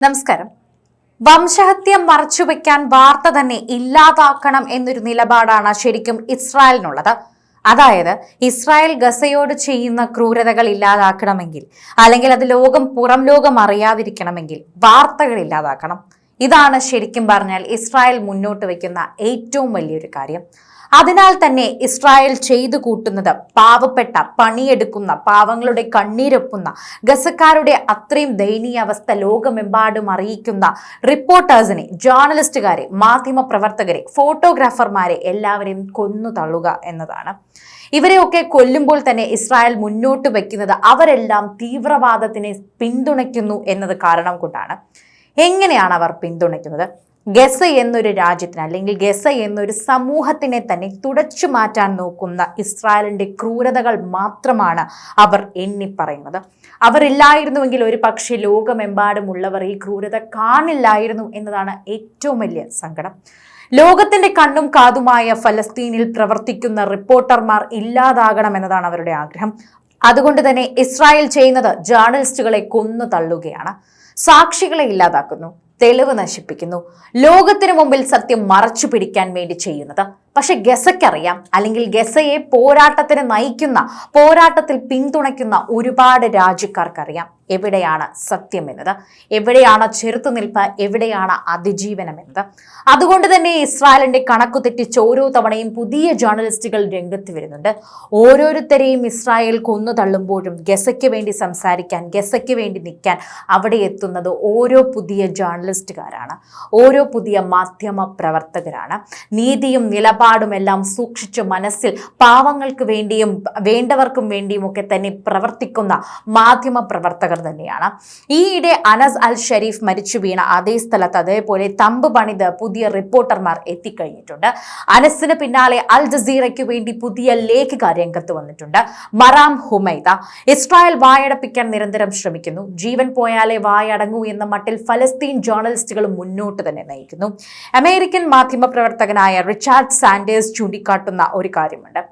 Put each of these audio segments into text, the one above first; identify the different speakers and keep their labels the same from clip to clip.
Speaker 1: നമസ്കാരം. വംശഹത്യ മറച്ചുവെക്കാൻ വാർത്ത തന്നെ ഇല്ലാതാക്കണം എന്നൊരു നിലപാടാണ് ശരിക്കും ഇസ്രായേലിനുള്ളത്. അതായത് ഇസ്രായേൽ ഗസയോട് ചെയ്യുന്ന ക്രൂരതകൾ ഇല്ലാതാക്കണമെങ്കിൽ, അല്ലെങ്കിൽ അത് പുറം ലോകം അറിയാതിരിക്കണമെങ്കിൽ വാർത്തകൾ ഇല്ലാതാക്കണം. ഇതാണ് ശരിക്കും പറഞ്ഞാൽ ഇസ്രായേൽ മുന്നോട്ട് വയ്ക്കുന്ന ഏറ്റവും വലിയൊരു കാര്യം. അതിനാൽ തന്നെ ഇസ്രായേൽ ചെയ്തു കൂട്ടുന്നത് പാവപ്പെട്ട, പണിയെടുക്കുന്ന, പാവങ്ങളുടെ കണ്ണീരൊപ്പുന്ന, ഗസക്കാരുടെ അത്രയും ദയനീയ അവസ്ഥ ലോകമെമ്പാടും അറിയിക്കുന്ന റിപ്പോർട്ടേഴ്സിനെ, ജേർണലിസ്റ്റുകാരെ, മാധ്യമ പ്രവർത്തകരെ, ഫോട്ടോഗ്രാഫർമാരെ എല്ലാവരെയും കൊന്നു തള്ളുക എന്നതാണ്. ഇവരെയൊക്കെ കൊല്ലുമ്പോൾ തന്നെ ഇസ്രായേൽ മുന്നോട്ട് വയ്ക്കുന്നത് അവരെല്ലാം തീവ്രവാദത്തിനെ പിന്തുണയ്ക്കുന്നു എന്നത് കാരണം കൊണ്ടാണ്. എങ്ങനെയാണ് അവർ പിന്തുണയ്ക്കുന്നത്? ഗസ എന്നൊരു രാജ്യത്തിന്, അല്ലെങ്കിൽ ഗസ എന്നൊരു സമൂഹത്തിനെ തന്നെ തുടച്ചു മാറ്റാൻ നോക്കുന്ന ഇസ്രായേലിന്റെ ക്രൂരതകൾ മാത്രമാണ് അവർ എണ്ണിപ്പറയുന്നത്. അവരില്ലായിരുന്നുവെങ്കിൽ ഒരു പക്ഷേ ലോകമെമ്പാടുമുള്ളവർ ഈ ക്രൂരത കാണില്ലായിരുന്നു എന്നതാണ് ഏറ്റവും വലിയ സങ്കടം. ലോകത്തിന്റെ കണ്ണും കാതുമായ ഫലസ്തീനിൽ പ്രവർത്തിക്കുന്ന റിപ്പോർട്ടർമാർ ഇല്ലാതാകണമെന്നതാണ് അവരുടെ ആഗ്രഹം. അതുകൊണ്ട് തന്നെ ഇസ്രായേൽ ചെയ്യുന്നത് ജേർണലിസ്റ്റുകളെ കൊന്നു തള്ളുകയാണ്, സാക്ഷികളെ ഇല്ലാതാക്കുന്നു, തെളിവ് നശിപ്പിക്കുന്നു, ലോകത്തിനു മുമ്പിൽ സത്യം മറച്ചു പിടിക്കാൻ വേണ്ടി ചെയ്യുന്നത്. പക്ഷെ ഗസയ്ക്കറിയാം, അല്ലെങ്കിൽ ഗസയെ പോരാട്ടത്തിന് നയിക്കുന്ന, പോരാട്ടത്തിൽ പിന്തുണയ്ക്കുന്ന ഒരുപാട് രാജ്യക്കാർക്കറിയാം എവിടെയാണ് സത്യം എന്നത്, എവിടെയാണ് ചെറുത്തുനിൽപ്പ്, എവിടെയാണ് അതിജീവനം എന്നത്. അതുകൊണ്ട് തന്നെ ഇസ്രായേലിന്റെ കണക്കു തെറ്റിച്ച് ഓരോ തവണയും പുതിയ ജേർണലിസ്റ്റുകൾ രംഗത്ത് വരുന്നുണ്ട്. ഓരോരുത്തരെയും ഇസ്രായേൽ കൊന്നു തള്ളുമ്പോഴും ഗസയ്ക്ക് വേണ്ടി സംസാരിക്കാൻ, ഗസയ്ക്ക് വേണ്ടി നിൽക്കാൻ അവിടെ എത്തുന്നത് ഓരോ പുതിയ ജേർണലിസ്റ്റുകാരാണ്, ഓരോ പുതിയ മാധ്യമ പ്രവർത്തകരാണ്. നീതിയും നിലപാടുമെല്ലാം സൂക്ഷിച്ച് മനസ്സിൽ പാവങ്ങൾക്ക് വേണ്ടിയും വേണ്ടവർക്കും വേണ്ടിയും ഒക്കെ തന്നെ പ്രവർത്തിക്കുന്ന മാധ്യമ പ്രവർത്തകർ തന്നെയാണ്. ഈയിടെ അനസ് അൽ ഷരീഫ് മരിച്ചു വീണ അതേ സ്ഥലത്ത് അതേപോലെ തമ്പ് പണിത് പുതിയ റിപ്പോർട്ടർമാർ എത്തിക്കഴിഞ്ഞിട്ടുണ്ട്. അനസിന് പിന്നാലെ അൽ ജസീറയ്ക്ക് വേണ്ടി പുതിയ ലേഖക രംഗത്ത് വന്നിട്ടുണ്ട്. മറാം ഹുമൈദ ഇസ്രായേൽ വായടപ്പിക്കാൻ നിരന്തരം ശ്രമിക്കുന്നു. ജീവൻ പോയാലേ വായടങ്ങൂ എന്ന മട്ടിൽ ഫലസ്തീൻ ജേർണലിസ്റ്റുകൾ മുന്നോട്ട് തന്നെ നയിക്കുന്നു. അമേരിക്കൻ മാധ്യമ പ്രവർത്തകനായ റിച്ചാർഡ് സാൻഡേഴ്സ് ചൂണ്ടിക്കാട്ടുന്ന ഒരു കാര്യമുണ്ട്.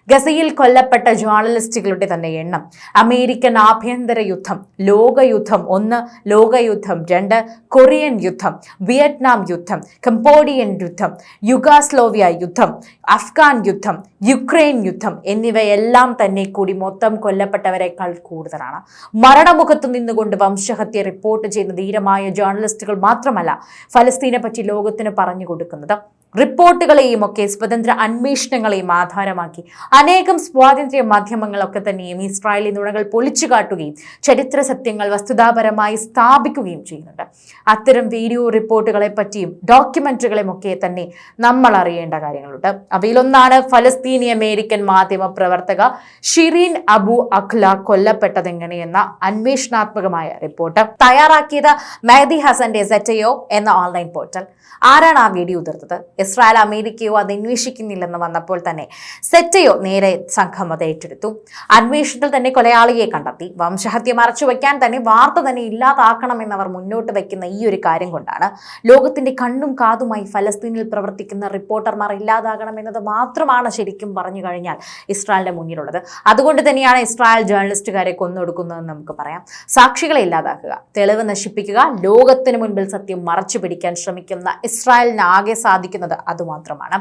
Speaker 1: ഗസയിൽ കൊല്ലപ്പെട്ട ജേർണലിസ്റ്റുകളുടെ തന്നെ എണ്ണം, അമേരിക്കൻ ആഭ്യന്തര യുദ്ധം, ലോകയുദ്ധം 1, ലോകയുദ്ധം 2, കൊറിയൻ യുദ്ധം, വിയറ്റ്നാം യുദ്ധം, കംബോഡിയൻ യുദ്ധം, യുഗോസ്ലോവിയ യുദ്ധം, അഫ്ഗാൻ യുദ്ധം, യുക്രൈൻ യുദ്ധം എന്നിവയെല്ലാം തന്നെ കൂടി മൊത്തം കൊല്ലപ്പെട്ടവരെക്കാൾ കൂടുതലാണ്. മരണമുഖത്ത് നിന്നുകൊണ്ട് വംശഹത്യ റിപ്പോർട്ട് ചെയ്യുന്ന ധീരമായ ജേർണലിസ്റ്റുകൾ മാത്രമല്ല ഫലസ്തീനെ പറ്റി ലോകത്തിന് പറഞ്ഞു കൊടുക്കുന്നത്. റിപ്പോർട്ടുകളെയും ഒക്കെ സ്വതന്ത്ര അന്വേഷണങ്ങളെയും ആധാരമാക്കി അനേകം സ്വാതന്ത്ര്യ മാധ്യമങ്ങളൊക്കെ തന്നെയും ഇസ്രായേലി നുണകൾ പൊളിച്ചു കാട്ടുകയും ചരിത്ര സത്യങ്ങൾ വസ്തുതാപരമായി സ്ഥാപിക്കുകയും ചെയ്യുന്നുണ്ട്. അത്തരം വീഡിയോ റിപ്പോർട്ടുകളെ പറ്റിയും ഡോക്യുമെന്ററികളെയും ഒക്കെ തന്നെ നമ്മൾ അറിയേണ്ട കാര്യങ്ങളുണ്ട്. അവയിലൊന്നാണ് ഫലസ്തീനി അമേരിക്കൻ മാധ്യമ പ്രവർത്തക ഷിരീൻ അബു അഖ്ല കൊല്ലപ്പെട്ടതെങ്ങനെയെന്ന അന്വേഷണാത്മകമായ റിപ്പോർട്ട് തയ്യാറാക്കിയത് മെഹദി ഹസന്റെ സെറ്റയോ എന്ന ഓൺലൈൻ പോർട്ടൽ. ആരാണ് ആ വീഡിയോ ഉതിർത്തത്? ഇസ്രായേൽ അമേരിക്കയോ അത് അന്വേഷിക്കുന്നില്ലെന്ന് വന്നപ്പോൾ തന്നെ സെറ്റയോ നേരെ സംഘം അത് ഏറ്റെടുത്തു. അന്വേഷണത്തിൽ തന്നെ കൊലയാളിയെ കണ്ടെത്തി. വംശഹത്യ മറച്ചുവെക്കാൻ തന്നെ വാർത്ത തന്നെ ഇല്ലാതാക്കണമെന്നവർ മുന്നോട്ട് വയ്ക്കുന്ന ഈ ഒരു കാര്യം കൊണ്ടാണ് ലോകത്തിന്റെ കണ്ണും കാതുമായി ഫലസ്തീനിൽ പ്രവർത്തിക്കുന്ന റിപ്പോർട്ടർമാർ ഇല്ലാതാകണമെന്നത് മാത്രമാണ് ശരിക്കും പറഞ്ഞു കഴിഞ്ഞാൽ ഇസ്രായേലിന്റെ മുന്നിലുള്ളത്. അതുകൊണ്ട് തന്നെയാണ് ഇസ്രായേൽ ജേർണലിസ്റ്റുകാരെ കൊന്നൊടുക്കുന്നതെന്ന് നമുക്ക് പറയാം. സാക്ഷികളെ ഇല്ലാതാക്കുക, തെളിവ് നശിപ്പിക്കുക, ലോകത്തിന് മുൻപിൽ സത്യം മറച്ചു പിടിക്കാൻ ശ്രമിക്കുന്ന ഇസ്രായേലിന് ആകെ സാധിക്കുന്നത് അതുമാത്രമാണ്.